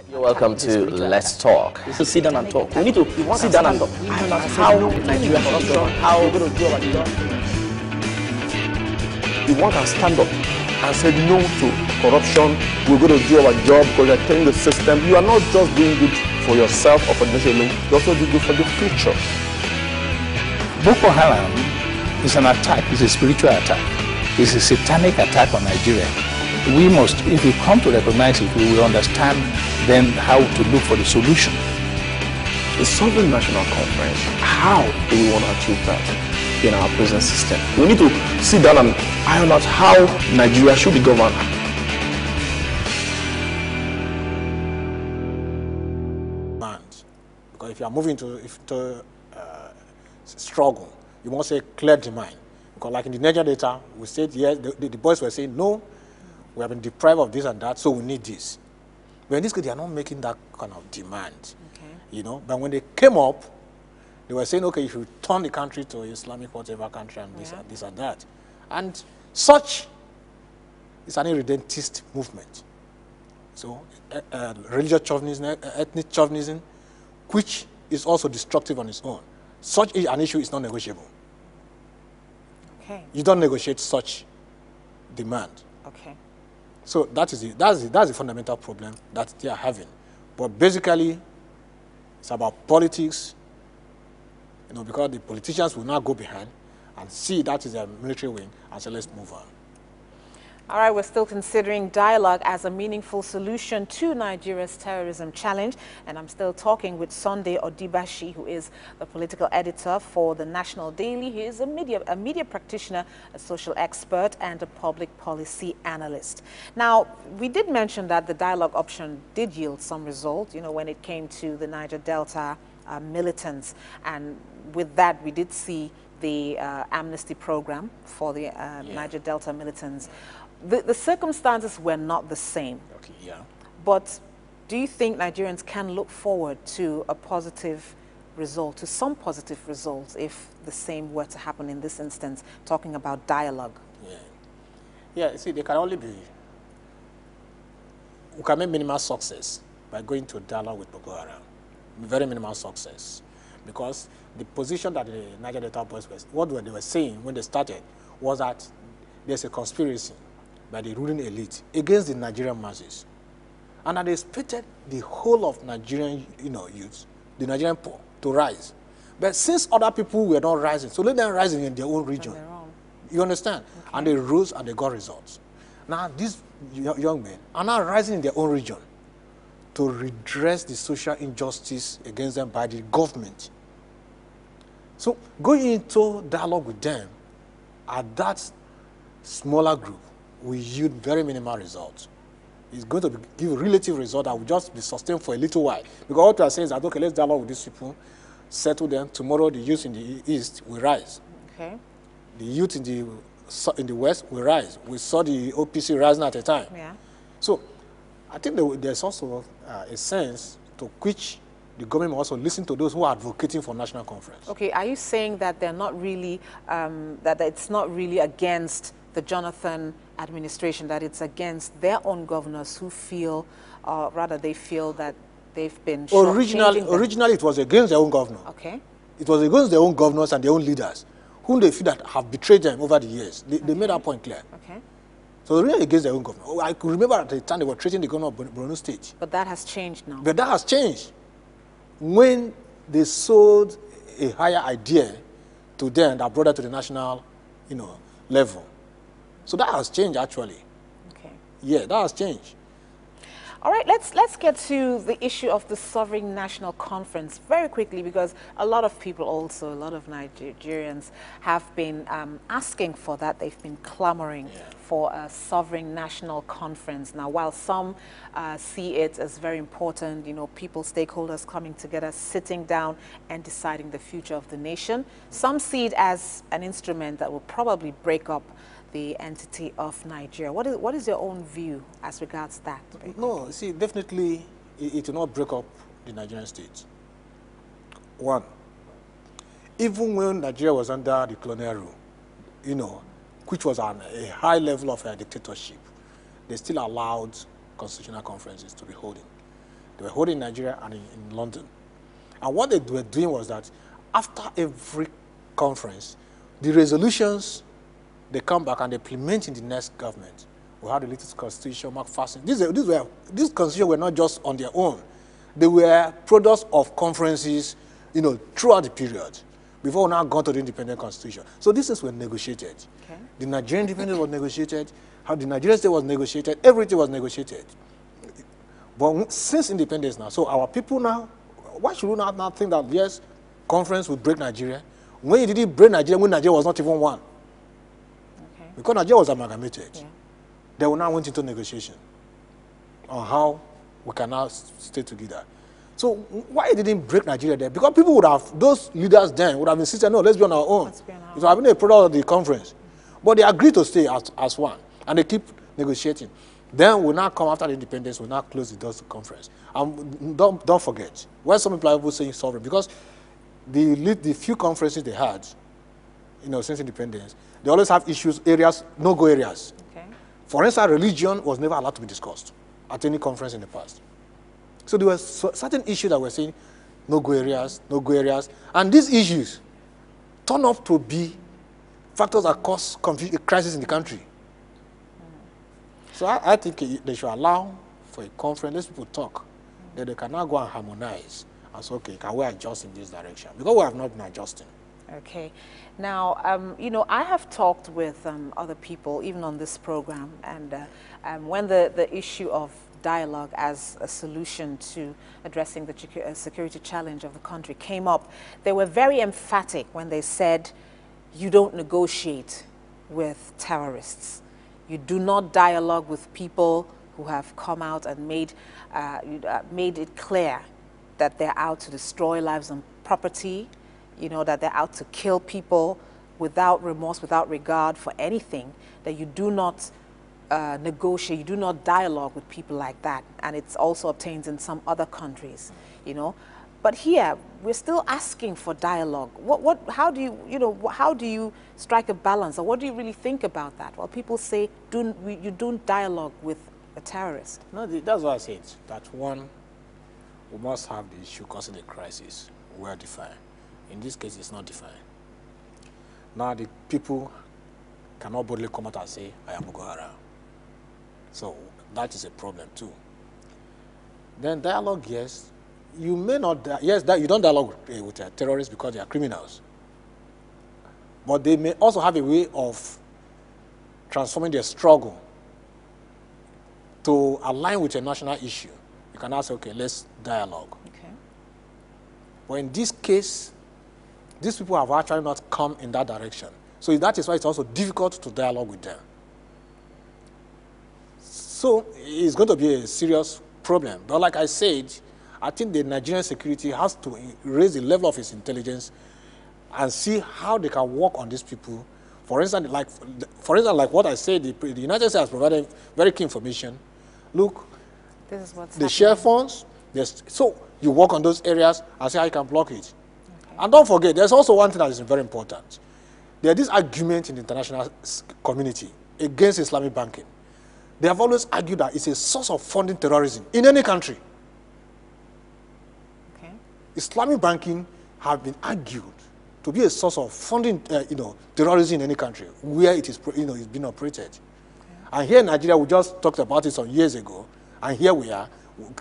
You're welcome to Let's Talk. We should sit down and talk. We need to sit down and talk. How Nigeria corruption, how we're going to do about the job. You want to stand up and say no to corruption. We're going to do our job because you're telling the system. You are not just doing good for yourself or for the nation, you also do good for the future. Boko Haram is an attack, it's a spiritual attack. It's a satanic attack on Nigeria. We must, if we come to recognize it, we will understand then how to look for the solution. The sovereign national conference, how do we want to achieve that in our present system? We need to sit down and iron out how Nigeria should be governed. Because if you are moving to struggle, you must say clear the mind. Because like in the Niger data, we said yes, the boys were saying no, we have been deprived of this and that, so we need this. But in this case, they are not making that kind of demand. Okay. You know, but when they came up, they were saying, okay, if you turn the country to Islamic whatever country and this and that. And such is an irredentist movement. So religious chauvinism, ethnic chauvinism, which is also destructive on its own. Such an issue is not negotiable. Okay. You don't negotiate such demand. Okay. So that's the fundamental problem that they are having. But basically, it's about politics, you know, because the politicians will now go behind and see that is a military wing and say, let's move on. All right, we're still considering dialogue as a meaningful solution to Nigeria's terrorism challenge. And I'm still talking with Sunday Odibashi, who is the political editor for the National Daily. He is a media practitioner, a social expert, and a public policy analyst. Now, we did mention that the dialogue option did yield some result, you know, when it came to the Niger Delta militants. And with that, we did see the amnesty program for the Niger Delta militants. The circumstances were not the same. Okay, yeah. But do you think Nigerians can look forward to a positive result, to some positive results, if the same were to happen in this instance, talking about dialogue? Yeah, see, they can only be, we can make minimal success by going to dialogue with Boko Haram. Very minimal success. Because the position that the Niger Delta boys were, what they were saying when they started was that there's a conspiracy by the ruling elite against the Nigerian masses. And that they expected the whole of Nigerian youth, the Nigerian poor, to rise. But since other people were not rising, so let them rise in their own region. You understand? Okay. And they rose and they got results. Now these young men are now rising in their own region to redress the social injustice against them by the government. So going into dialogue with them at that smaller group will yield very minimal results. It's going to give a relative result that will just be sustained for a little while. Because what we are saying is that, okay, let's dialogue with these people, settle them. Tomorrow the youth in the east will rise. Okay. The youth in the west will rise. We saw the OPC rising at a time. Yeah. So I think there's also a sense to which the government will also listen to those who are advocating for national conference. Okay, are you saying that they're not really, that it's not really against the Jonathan administration, that it's against their own governors who feel, rather they feel that they've been Originally it was against their own governor. Okay. It was against their own governors and their own leaders, whom they feel that have betrayed them over the years. They made that point clear. Okay. So really against their own governor. I could remember at the time they were threatening the governor of Borno State. But that has changed now. But that has changed when they sold a higher idea to them that brought it to the national, level. So that has changed actually. Okay. Yeah, that has changed. All right, let's get to the issue of the Sovereign National Conference very quickly, because a lot of people also, a lot of Nigerians have been asking for that. They've been clamoring for a Sovereign National Conference. Now, while some see it as very important, people, stakeholders coming together, sitting down and deciding the future of the nation, some see it as an instrument that will probably break up the entity of Nigeria. What is your own view as regards that? No, see, definitely it will not break up the Nigerian state. One, even when Nigeria was under the colonial rule, which was a high level of dictatorship, they still allowed constitutional conferences to be holding. They were holding in Nigeria and in London. And what they were doing was that after every conference, the resolutions, they come back and they implement in the next government. We had the latest constitution, McPherson. These constitutions were not just on their own. They were products of conferences, throughout the period, before we now got to the independent constitution. So these things were negotiated. Okay. The Nigerian independence was negotiated, how the Nigerian state was negotiated, everything was negotiated. But since independence now, so our people now, why should we not think that, yes, conference would break Nigeria? When it didn't break Nigeria, when Nigeria was not even one. Okay. Because Nigeria was amalgamated. Yeah. They now went into negotiation on how we can now stay together. So why it didn't break Nigeria there? Because people would have, those leaders then would have insisted, no, let's be on our own. It would have been a product of the conference. But they agreed to stay as one, and they keep negotiating. Then we now come after the independence, we now close the doors to conference. And don't forget, when some people are saying sovereign, because the few conferences they had, since independence, they always have issues, areas, no-go areas. Okay. For instance, religion was never allowed to be discussed at any conference in the past. So there were certain issues that were saying no-go areas, no-go areas. And these issues turn up to be factors that cause crisis in the country. So I think they should allow for a conference, let people talk, that they can now go and harmonize and say, okay, can we adjust in this direction? Because we have not been adjusting. Okay. Now, I have talked with other people, even on this program, and when the issue of dialogue as a solution to addressing the security challenge of the country came up, they were very emphatic when they said, you don't negotiate with terrorists. You do not dialogue with people who have come out and made it clear that they're out to destroy lives and property, that they're out to kill people without remorse, without regard for anything, that you do not negotiate, you do not dialogue with people like that. And it also obtains in some other countries, But here, we're still asking for dialogue. How do you strike a balance, or what do you really think about that? Well, people say you don't dialogue with a terrorist. No, that's why I said that one, we must have the issue causing the crisis well defined. In this case, it's not defined. Now the people cannot boldly come out and say, I am Boko Haram. So that is a problem too. Then dialogue, yes. You may not, you don't dialogue with terrorists because they are criminals. But they may also have a way of transforming their struggle to align with a national issue. You can ask, okay, let's dialogue. Okay. But in this case, these people have actually not come in that direction. So that is why it's also difficult to dialogue with them. So it's going to be a serious problem. But like I said, I think the Nigerian security has to raise the level of its intelligence and see how they can work on these people. For instance, like what I said, the United States has provided very key information. Look, this is what's they share funds. So you work on those areas and see how you can block it. Okay. And don't forget, there's also one thing that is very important. There's this argument in the international community against Islamic banking. They have always argued that it's a source of funding terrorism in any country. Okay. Islamic banking have been argued to be a source of funding, terrorism in any country where it is, it's been operated. Okay. And here in Nigeria, we just talked about it some years ago, and here we are,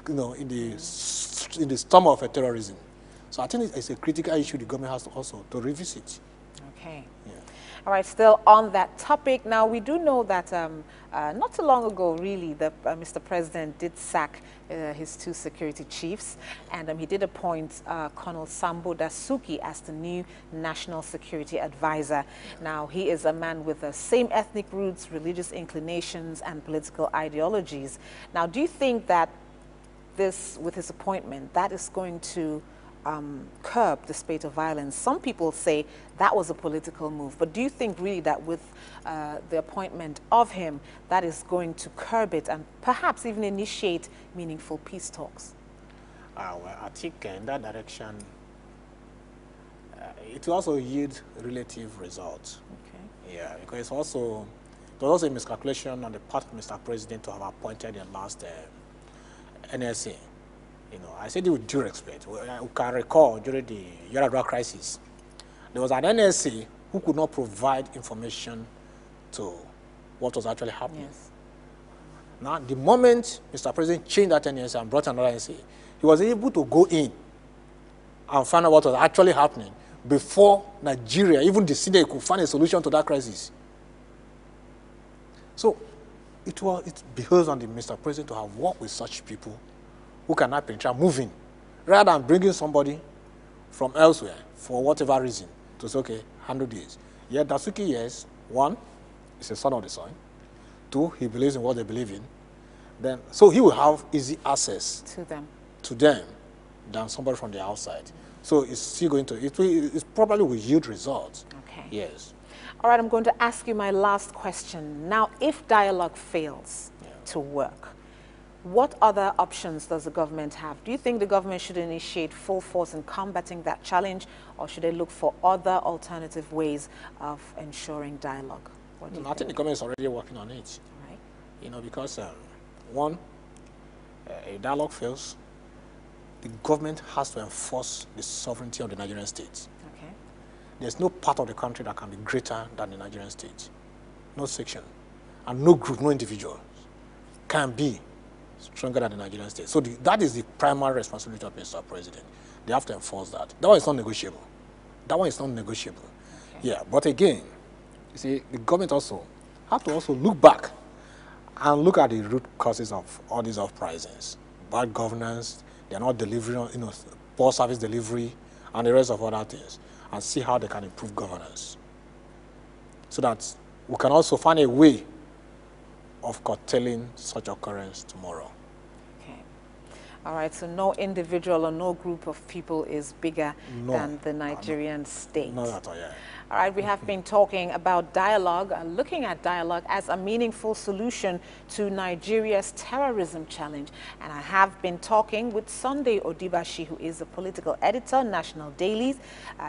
in the storm of terrorism. So I think it's a critical issue the government has to also to revisit. Okay. Yeah. All right, still on that topic. Now, we do know that not too long ago, really, Mr. President did sack his two security chiefs, and he did appoint Colonel Sambo Dasuki as the new National Security Advisor. Now, he is a man with the same ethnic roots, religious inclinations, and political ideologies. Now, do you think that with his appointment, that is going to curb the spate of violence? Some people say that was a political move, but do you think really that with the appointment of him, that is going to curb it and perhaps even initiate meaningful peace talks? Well, I think in that direction, it will also yield relative results. Okay. Yeah, because there was also a miscalculation on the part of Mr. President to have appointed the last NSA. You know, I said it with due respect. We can recall during the Yar'Adua crisis, there was an NSA who could not provide information to what was actually happening. Yes. Now, the moment Mr. President changed that NSA and brought another NSA, he was able to go in and find out what was actually happening before Nigeria, even the city, could find a solution to that crisis. So it behoves on the Mr. President to have worked with such people who can help penetrate moving, rather than bringing somebody from elsewhere for whatever reason to say, okay, handle this. Yet Dasuki, yes, one, is a son of the soil. Two, he believes in what they believe in. Then, so he will have easy access to them than somebody from the outside. So it's still going to, it probably will yield results. Okay. Yes. All right, I'm going to ask you my last question. Now, if dialogue fails to work, what other options does the government have? Do you think the government should initiate full force in combating that challenge, or should they look for other alternative ways of ensuring dialogue? What do you think? I think the government is already working on it. Right. You know, because one, a dialogue fails, the government has to enforce the sovereignty of the Nigerian state. Okay. There's no part of the country that can be greater than the Nigerian state. No section, and no group, no individual can be stronger than the Nigerian state. So that is the primary responsibility of Mr. President. They have to enforce that. That one is not negotiable. That one is not negotiable. Okay. Yeah, but again, you see, the government also have to also look back and look at the root causes of all these uprisings. Bad governance, they're not delivering, you know, poor service delivery, and the rest of other things, and see how they can improve governance. So that we can also find a way of curtailing such occurrence tomorrow. Okay. All right, so no individual or no group of people is bigger than the Nigerian state. Not at all, yeah. All right, we have been talking about dialogue, looking at dialogue as a meaningful solution to Nigeria's terrorism challenge. And I have been talking with Sunday Odibashi, who is a political editor, National Dailies.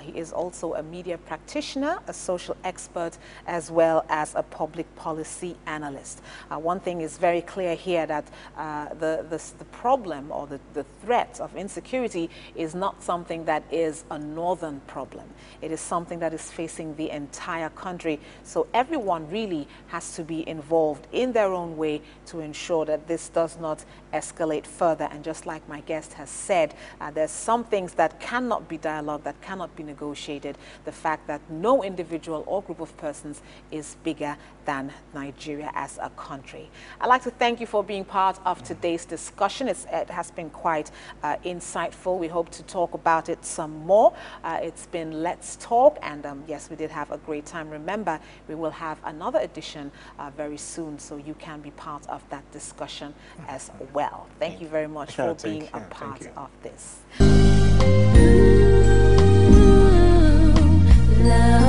He is also a media practitioner, a social expert, as well as a public policy analyst. One thing is very clear here, that the problem or the threat of insecurity is not something that is a northern problem. It is something that is facing the entire country. So everyone really has to be involved in their own way to ensure that this does not escalate further. And just like my guest has said, there's some things that cannot be dialogued, that cannot be negotiated. The fact that no individual or group of persons is bigger than Nigeria as a country. I'd like to thank you for being part of today's discussion. It has been quite insightful. We hope to talk about it some more. It's been Let's Talk, and yes, we did have a great time. Remember, we will have another edition very soon, so you can be part of that discussion as well. Thank you very much for being a part of this. Love.